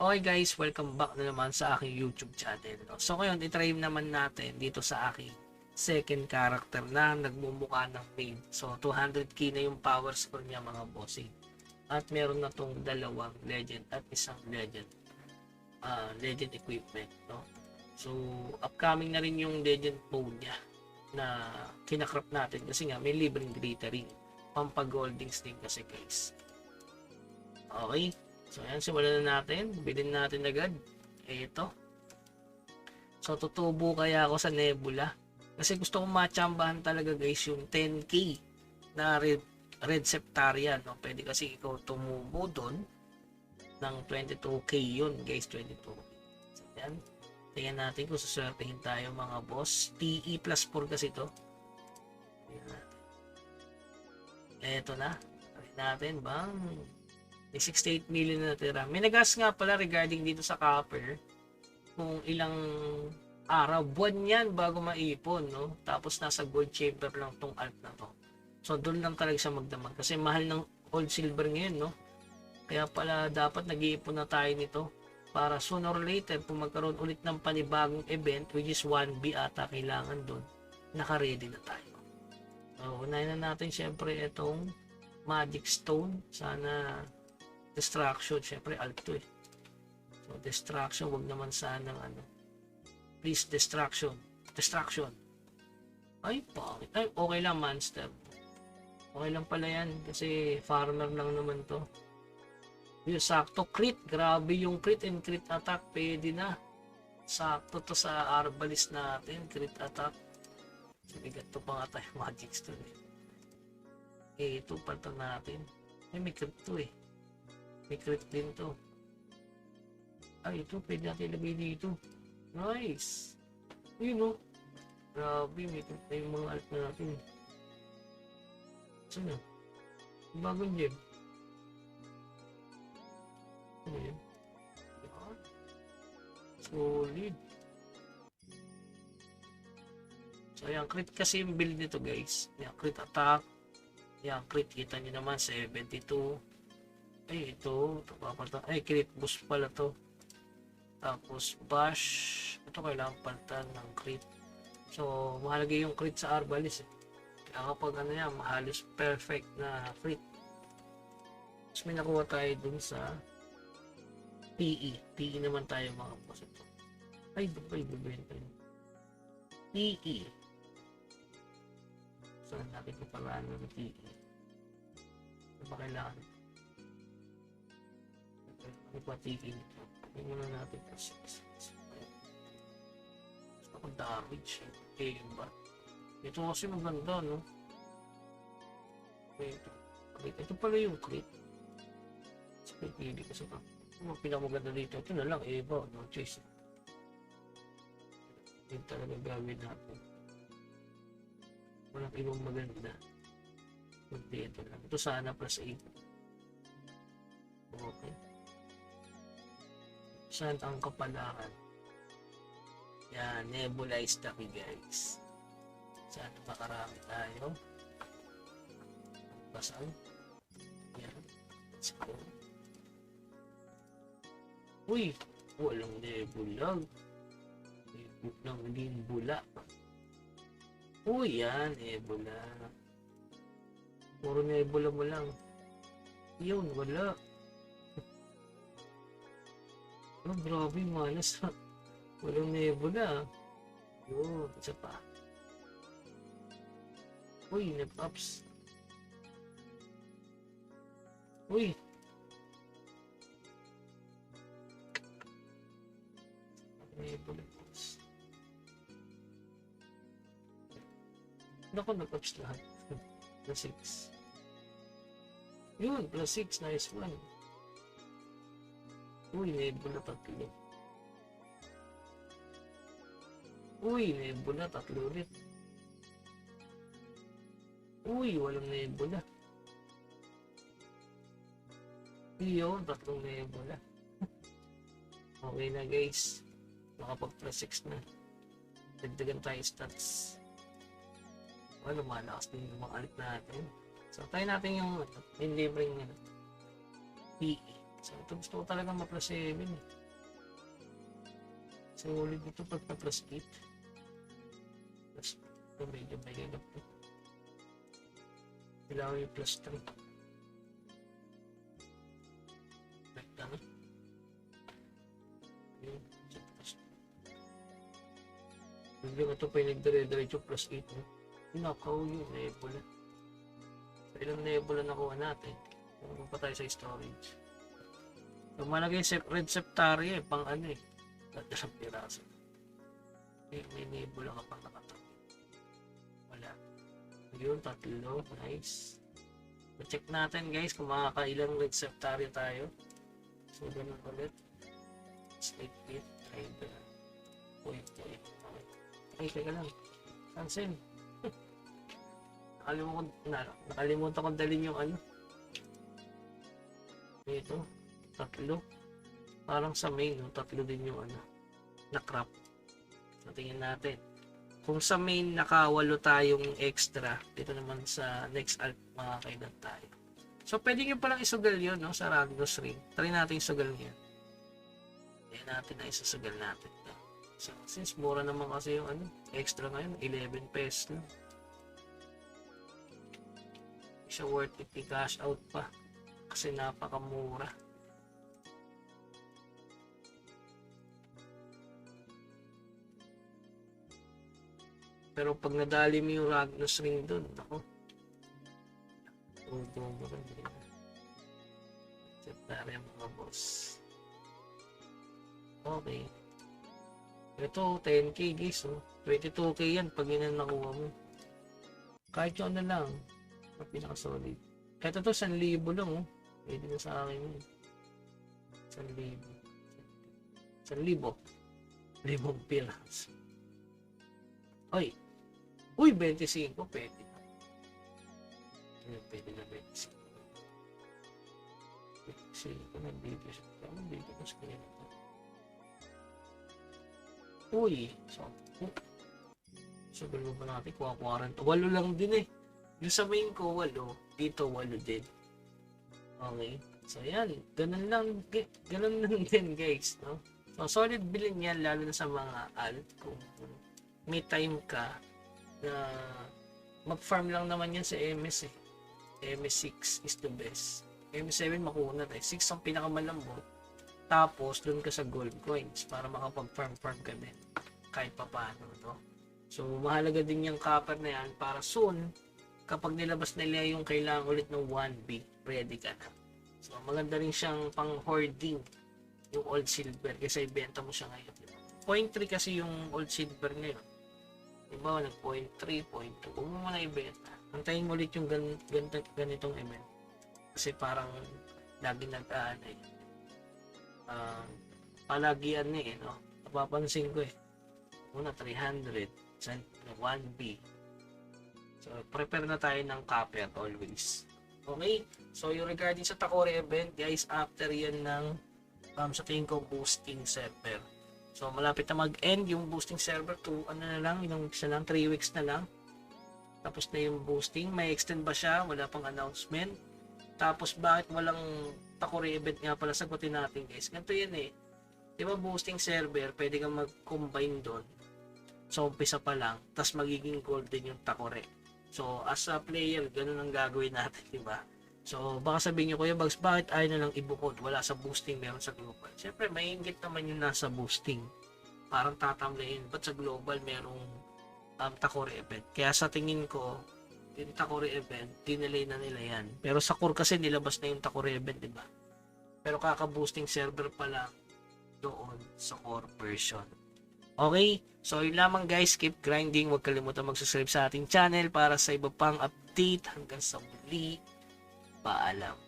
Okay guys, welcome back na naman sa aking YouTube channel. No? So ngayon, itry naman natin dito sa aking second character na nagmumukha ng main. So 200k na yung power score niya mga bossing. At meron na tong dalawang legend at isang legend equipment. No? So upcoming na rin yung legend mode niya na kinakrap natin kasi nga may libreng glittering. Pampagoldings din kasi guys. Okay. So, ayan, simulan na natin. Bilhin natin agad. Ito. So, tutubo kaya ako sa Nebula. Kasi gusto kong matsambahan talaga guys yung 10k na red Septarian. No? Pwede kasi ikaw tumubo doon ng 22k yun guys. 22k. So, ayan. Tingnan natin kung suswertehin tayo mga boss. PE plus 4 kasi ito. Tingnan natin. Ito na. Tingnan natin bang... May 68 million na natira. May nagas nga pala regarding dito sa copper kung ilang araw, buwan yan bago maipon, no? Tapos nasa gold chamber lang tong alt na to. So doon lang talaga siya magdamag kasi mahal ng gold silver ngayon, no? Kaya pala dapat nag-iipon na tayo nito para sooner or later kung magkaroon ulit ng panibagong event which is 1B ata kailangan doon, naka-ready na tayo. So unahin na natin syempre itong magic stone. Sana distraction, syempre alt to eh. So distraction, wag naman sanang ano. Please distraction. Ay, pangit. Ay, okay lang monster. Okay lang pala yan kasi farmer lang naman to. Yung sakto crit, grabe yung crit and crit attack, pwede na. Sakto to sa arbalist natin, crit attack. Bigat to pa nga tayo magic stone eh. Ito pala natin. Ay, may crit to eh. May crit din to. Ay, ito. Pwede natin ilagay dito. Nice. Yun o. Grabe. May crit na yung mga alt na natin. Saan na? Bagong gem. Ano yun? Yan. Solid. So, yung crit kasi yung build nito guys. Yung crit attack. Yung crit kita nyo naman 72. Ay, ito papalitan. Ay, crit boost pala to. Tapos, bash. Ito kailangan palitan ng crit. So, mahalaga yung crit sa arbalist. Kaya kapag ano yan, halos perfect na crit. Tapos, may nakuha tayo dun sa PE. PE naman tayo mga boss ito. Ay, ito pa ibibenta yun. PE. Saan natin ito pala ng PE? Ano ba kailangan? Ipatigil ito. Tingnan muna natin kasi gusto ko damage eh ba? Ito kasi maganda no? Ito pala yung crit. Sa pipili ko sa mga pinakamaganda dito. Ito na lang ba? No choice. Ito talaga gawin natin. Walang ibang maganda. Kundi ito lang. Ito sana plus 8. Okay. Saan ang kapalaran? Yan, nebulized na guys. Saan makarami tayo? Basal. Yan. Let's go. Uy! Walang nebulag. Walang limbula. Uy, yan. Nebula. Puro nebula mo lang. Yun, wala. Oh, grabe, malas. Walang nebula. Yun, isa pa. Uy, nep-ups. Uy. Nebula ups. Naku, nep-ups lahat. Plus 6. Yun, plus 6. Nice one. Uy, nebula 3. Uy, nebula 3 ulit. Uy, walang nebula. Yun, 3 nebula. Okay na guys. Makapag plus 6 na. Dagdagan tayo stats. Well, lumalakas din yung mga alit natin. So, try natin yung libreng PE. So, ito gusto ko talaga ma-plus 7 eh. So, ulit dito pag plus 8. Plus, ito medyo may ganap po. Kailangan yung plus 3. Right na nga. Yun, so plus 3. Biglang ito pa yung nagdire-diretso plus 8. Pinakaw yun, nebula. So, ilang nebula nakuha natin. Kung pa tayo sa storage. So, malagay red septaria pang ano eh. Dalang piraso. May nebula ka pang nakatabi. Wala. Yun, 3. Nice. So, check natin guys kung makakailang red septaria tayo. So, ganun ulit. Slate pit. Rider. Point. Okay, teka lang. Cancel. Nakalimutan kong dalhin yung ano. Ito. 3. Parang sa main, no? 3 din yung ano. Na-crop. So, tingnan natin. Kung sa main, naka-8 tayong extra. Dito naman sa next alt, makakailan tayo. So, pwede nyo palang isugal yun, no? Sa Ragnos Ring. Try natin isugal niya. Ayan natin na isusugal natin. No? So, since mura naman kasi yung ano, extra ngayon, 11 pesos lang. Hindi siya worth it i-cash out pa. Kasi napakamura. Pero pag nadali mo yung Ragnos Ring dun, ako. Septaria mga boss. Okay. Ito, 10k guys. Oh. 22k yan pag yun ang nakuha mo. Kahit yung ano lang. Ang pinaka-solid. Ito to, 1,000 lang. Oh. Pwede na sa akin yun. 1,000. 1,000. 1,000 piras. Oy! Uy, 25. Pwede na. Pwede na 25. 25 na bibis. Ano bibis kaya nito? Uy! So, gano'n ba natin? Kuha 40. 8 lang din eh. Yung sa main ko, 8. Dito, 8 din. Okay. So, yan. Ganun lang din, guys. No? So, solid bilhin yan, lalo na sa mga alt. Kung may time ka na mag-farm lang naman yan sa MS eh. MS6 is the best. MS7 makuha na tayo. 6 ang pinakamalambot. Tapos, doon ka sa gold coins para makapag-farm ka din. Kahit pa paano, no? So, mahalaga din yung copper na yan para soon, kapag nilabas nila yung kailangan ulit ng 1B, ready ka na. So, maganda rin siyang pang-hoarding yung old silver kasi ibenta mo siya ngayon. Diba? 0.3 kasi yung old silver ngayon. Diba, nag-0.3, 0.2. Huwag mo muna ibenta. Antayin mo ulit yung ganitong event. Kasi parang lagi palagian eh, no? Napapansin ko eh. Una, 300. 1B. So, prepare na tayo ng copper always. Okay? So, yung regarding sa Takori event, guys, after yan ng sa tingin ko boosting server. So, malapit na mag-end yung boosting server to, ano na lang, yung isa lang, 3 weeks na lang. Tapos na yung boosting. May extend ba siya? Wala pang announcement. Tapos, bakit walang Takori event nga pala? Sagutin natin, guys. Ganito yan eh. Di ba boosting server, pwede kang mag-combine doon. So, umpisa pa lang. Tapos, magiging golden yung Takori. So, as a player, ganun ang gagawin natin, di ba? So, baka sabihin nyo, Kuya Bugs, bakit ayaw na lang ibukod? Wala sa boosting, meron sa global. Siyempre, may inggit naman yung nasa boosting. Parang tatamlayin. Ba't sa global, merong Takori event? Kaya sa tingin ko, yung Takori event, dinelay na nila yan. Pero sa core kasi, nilabas na yung Takori event, di ba? Pero kaka-boosting server pa lang doon sa core version. Okay? So, yun lamang guys. Keep grinding. Huwag kalimutan mag-subscribe sa ating channel para sa iba pang update. Hanggang sa muli. Paalam.